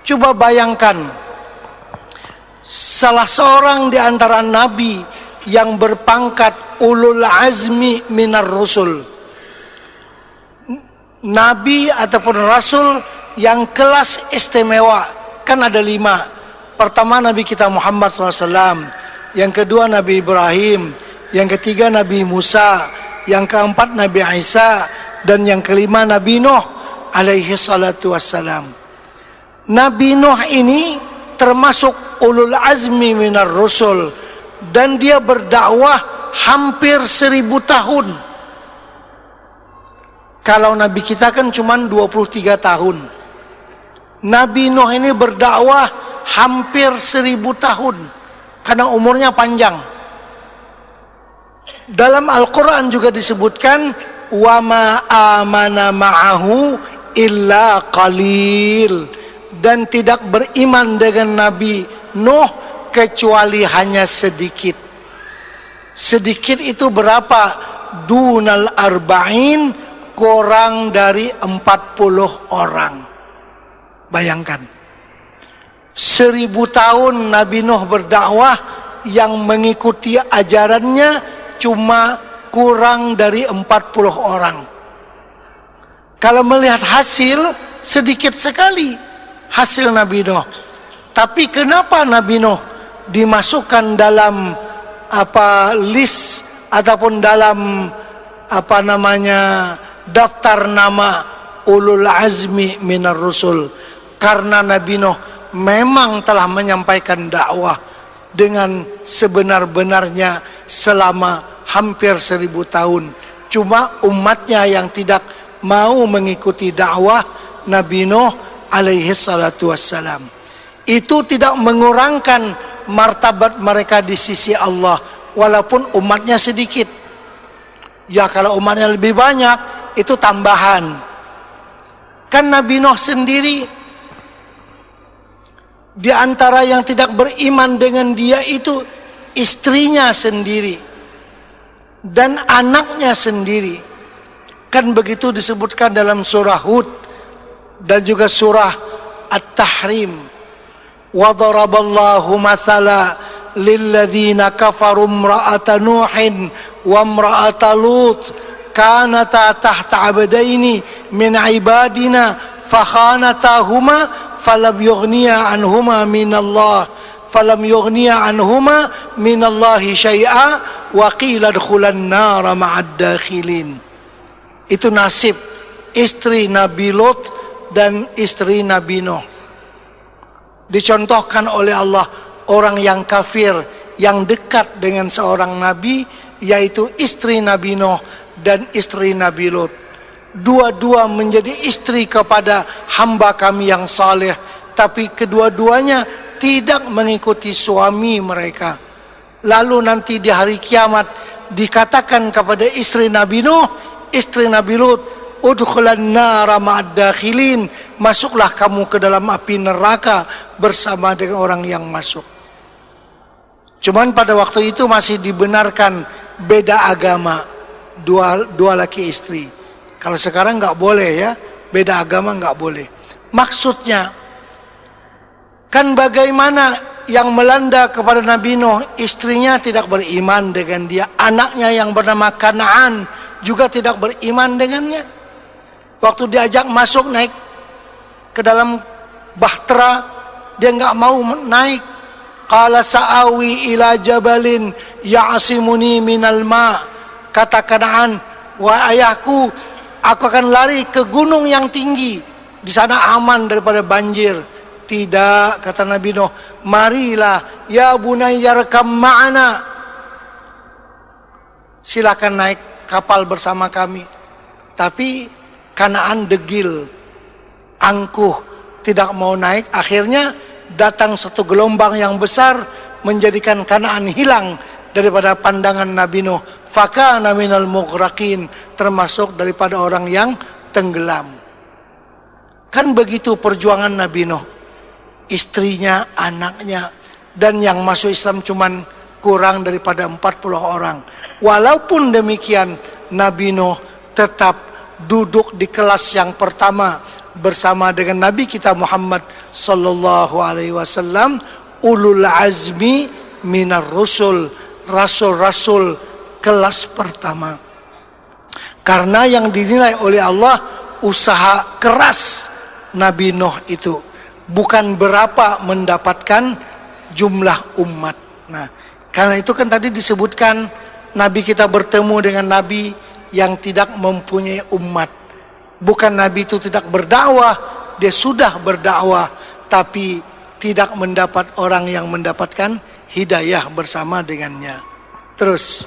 Coba bayangkan, salah seorang di antara nabi yang berpangkat ulul azmi minar rusul, nabi ataupun rasul yang kelas istimewa, kan ada 5. Pertama Nabi kita Muhammad SAW, yang kedua Nabi Ibrahim, yang ketiga Nabi Musa, yang keempat Nabi Isa, dan yang kelima Nabi Nuh alaihi salatu wassalam. Nabi Nuh ini termasuk ulul azmi minar rusul, dan dia berdakwah hampir 1000 tahun. Kalau Nabi kita kan cuma 23 tahun. Nabi Nuh ini berdakwah hampir 1000 tahun karena umurnya panjang. Dalam Al-Quran juga disebutkan wa ma amana ma'ahu illa qalil, dan tidak beriman dengan Nabi Nuh kecuali hanya sedikit. Sedikit itu berapa? Dunal arba'in, kurang dari 40 orang. Bayangkan, 1000 tahun Nabi Nuh berdakwah, yang mengikuti ajarannya cuma kurang dari 40 orang. Kalau melihat hasil, sedikit sekali hasil Nabi Nuh. Tapi kenapa Nabi Nuh dimasukkan dalam list ataupun dalam daftar nama ulul azmi minar rusul? Karena Nabi Nuh memang telah menyampaikan dakwah dengan sebenar-benarnya selama hampir 1000 tahun. Cuma umatnya yang tidak mau mengikuti dakwah Nabi Nuh alaihi salatu wassalam. Itu tidak mengurangkan martabat mereka di sisi Allah, walaupun umatnya sedikit. Ya kalau umatnya lebih banyak, itu tambahan. Kan Nabi Nuh sendiri, di antara yang tidak beriman dengan dia itu istrinya sendiri dan anaknya sendiri. Kan begitu disebutkan dalam surah Hud dan juga surah At-Tahrim. Wa daraballahu mathala lilladzina kafaru imra'ata Nuhin wa imra'ata Lut kanata tahta 'abdaini min 'ibadina fakhanatahuma falam yughniya anhuma minallahi syai'a wa qila dkhulan nara ma'ad dakhilin. Itu nasib istri Nabi Lut dan istri Nabi Nuh. Dicontohkan oleh Allah orang yang kafir yang dekat dengan seorang nabi, yaitu istri Nabi Nuh dan istri Nabi Lut. Dua-dua menjadi istri kepada hamba kami yang saleh, tapi kedua-duanya tidak mengikuti suami mereka. Lalu nanti di hari kiamat dikatakan kepada istri Nabi Nuh, istri Nabi Lut, udkhulan nara ma'ad dakhilin, masuklah kamu ke dalam api neraka bersama dengan orang yang masuk. Cuman pada waktu itu masih dibenarkan beda agama, dua laki istri. Kalau sekarang nggak boleh ya, beda agama nggak boleh. Maksudnya, kan bagaimana yang melanda kepada Nabi Nuh, istrinya tidak beriman dengan dia, anaknya yang bernama Kanaan juga tidak beriman dengannya. Waktu diajak masuk naik ke dalam bahtera, dia nggak mau naik. Qala sa'awi ila jabalin ya'asimuni minal ma. Kata Kanaan, wahai ayahku, aku akan lari ke gunung yang tinggi, di sana aman daripada banjir. Tidak, kata Nabi Nuh, marilah ya bunayya rakam ma'ana, silakan naik kapal bersama kami. Tapi Kanaan degil, angkuh, tidak mau naik. Akhirnya datang satu gelombang yang besar menjadikan Kanaan hilang daripada pandangan Nabi Nuh. Fakana minal mughraqin, termasuk daripada orang yang tenggelam. Kan begitu perjuangan Nabi Nuh, istrinya, anaknya, dan yang masuk Islam cuman kurang daripada 40 orang. Walaupun demikian, Nabi Nuh tetap duduk di kelas yang pertama bersama dengan Nabi kita Muhammad sallallahu alaihi wasallam, ulul azmi minar rusul, rasul-rasul kelas pertama. Karena yang dinilai oleh Allah usaha keras Nabi Nuh itu, bukan berapa mendapatkan jumlah umat. Nah, karena itu kan tadi disebutkan Nabi kita bertemu dengan Nabi yang tidak mempunyai umat. Bukan Nabi itu tidak berdakwah, dia sudah berdakwah, tapi tidak mendapat orang yang mendapatkan hidayah bersama dengannya. Terus